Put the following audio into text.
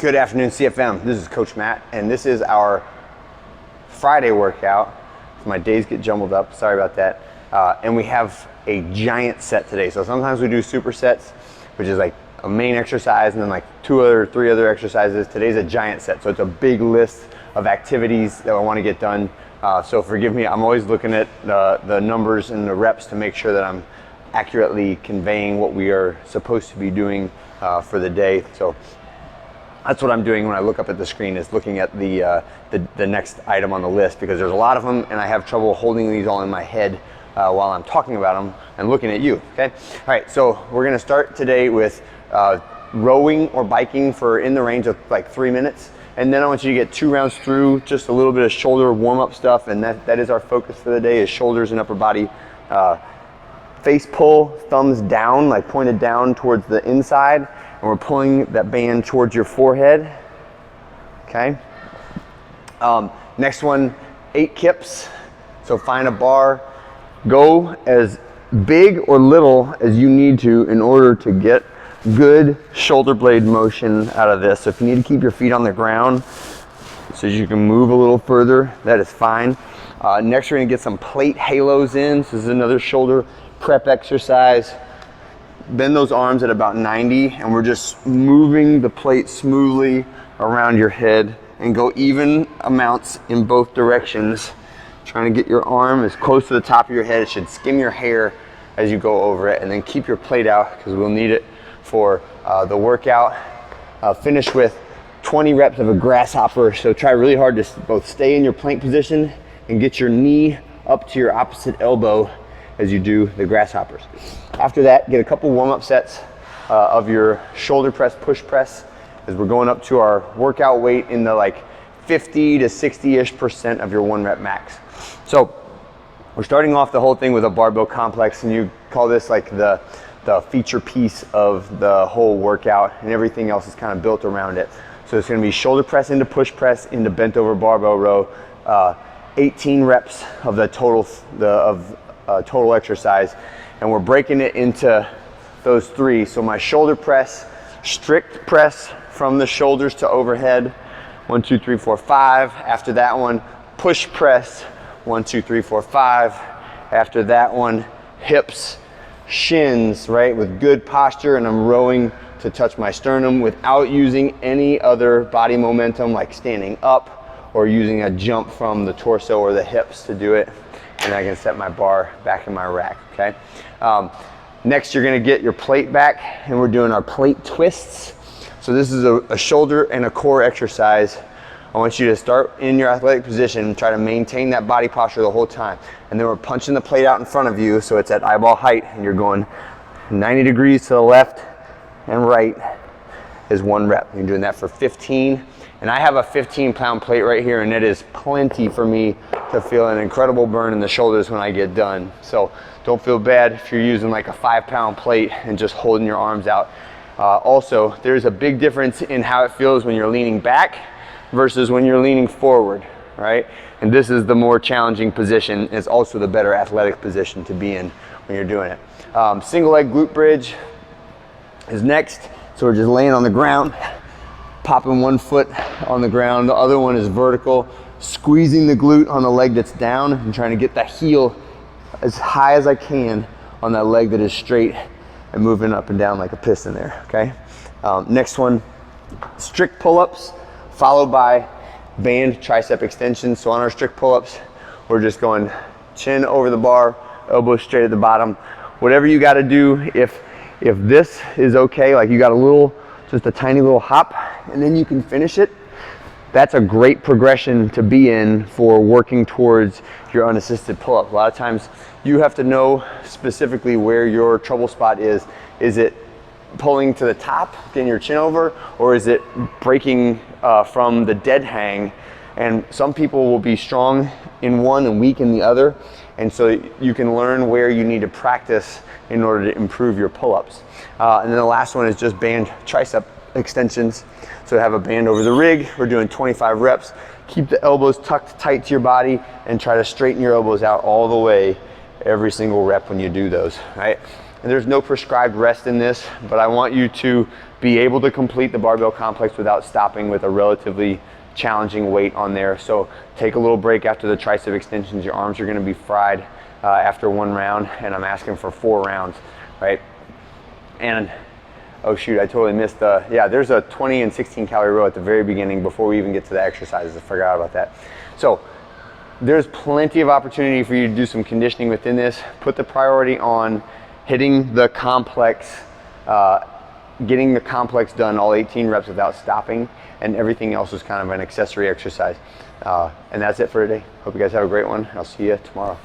Good afternoon, CFM. This is Coach Matt, and this is our Friday workout. My days get jumbled up, sorry about that. And we have a giant set today. So sometimes we do supersets, which is like a main exercise and then like three other exercises. Today's a giant set, so it's a big list of activities that I want to get done. So forgive me, I'm always looking at the numbers and the reps to make sure that I'm accurately conveying what we are supposed to be doing for the day. So that's what I'm doing when I look up at the screen, is looking at the next item on the list, because there's a lot of them and I have trouble holding these all in my head while I'm talking about them and looking at you, okay? All right, so we're gonna start today with rowing or biking for in the range of like 3 minutes. And then I want you to get 2 rounds through just a little bit of shoulder warm-up stuff, and that is our focus for the day, is shoulders and upper body. Face pull, thumbs down, like pointed down towards the inside, and we're pulling that band towards your forehead, okay? Next one, 8 kips. So find a bar, go as big or little as you need to in order to get good shoulder blade motion out of this. So if you need to keep your feet on the ground so you can move a little further, that is fine. Next, we're gonna get some plate halos in. So this is another shoulder prep exercise. Bend those arms at about 90, and we're just moving the plate smoothly around your head, and go even amounts in both directions. Trying to get your arm as close to the top of your head. It should skim your hair as you go over it, and then keep your plate out because we'll need it for the workout. Finish with 20 reps of a grasshopper. So try really hard to both stay in your plank position and get your knee up to your opposite elbow as you do the grasshoppers. After that, get a couple warm-up sets of your shoulder press, push press, as we're going up to our workout weight in the like 50 to 60-ish% of your 1 rep max. So we're starting off the whole thing with a barbell complex, and you call this like the feature piece of the whole workout, and everything else is kind of built around it. So it's gonna be shoulder press into push press into bent over barbell row, 18 reps of the total exercise, and we're breaking it into those 3. So my shoulder press, strict press from the shoulders to overhead, 1, 2, 3, 4, 5. After that one, push press, 1, 2, 3, 4, 5. After that one, hips, shins, right, with good posture, and I'm rowing to touch my sternum without using any other body momentum like standing up or using a jump from the torso or the hips to do it. And I can set my bar back in my rack, okay? Next, you're gonna get your plate back, and we're doing our plate twists. So this is a shoulder and a core exercise. I want you to start in your athletic position and try to maintain that body posture the whole time. And then we're punching the plate out in front of you so it's at eyeball height, and you're going 90 degrees to the left and right is 1 rep. You're doing that for 15. And I have a 15-pound plate right here, and it is plenty for me to feel an incredible burn in the shoulders when I get done. So don't feel bad if you're using like a 5-pound plate and just holding your arms out. Also, there's a big difference in how it feels when you're leaning back versus when you're leaning forward, right? And this is the more challenging position. It's also the better athletic position to be in when you're doing it. Single leg glute bridge is next. So we're just laying on the ground, popping 1 foot on the ground, the other one is vertical, squeezing the glute on the leg that's down and trying to get that heel as high as I can on that leg that is straight, and moving up and down like a piston there, okay? Next one, strict pull-ups, followed by band tricep extensions. So on our strict pull-ups, we're just going chin over the bar, elbows straight at the bottom. Whatever you gotta do, if this is okay, like you got just a tiny little hop, and then you can finish it, that's a great progression to be in for working towards your unassisted pull-up. A lot of times you have to know specifically where your trouble spot is. Is it pulling to the top, getting your chin over, or is it breaking from the dead hang? And some people will be strong in one and weak in the other, and so you can learn where you need to practice in order to improve your pull-ups. And then the last one is just band tricep extensions. So have a band over the rig, we're doing 25 reps. Keep the elbows tucked tight to your body and try to straighten your elbows out all the way every single rep when you do those, right? and there's no prescribed rest in this, but I want you to be able to complete the barbell complex without stopping with a relatively challenging weight on there. So take a little break after the tricep extensions. Your arms are gonna be fried after 1 round, and I'm asking for 4 rounds, right? And oh shoot, I totally missed yeah, there's a 20 and 16 calorie row at the very beginning before we even get to the exercises. I forgot about that. So there's plenty of opportunity for you to do some conditioning within this. Put the priority on hitting the complex, getting the complex done, all 18 reps without stopping, and everything else is kind of an accessory exercise. And that's it for today. Hope you guys have a great one. I'll see you tomorrow.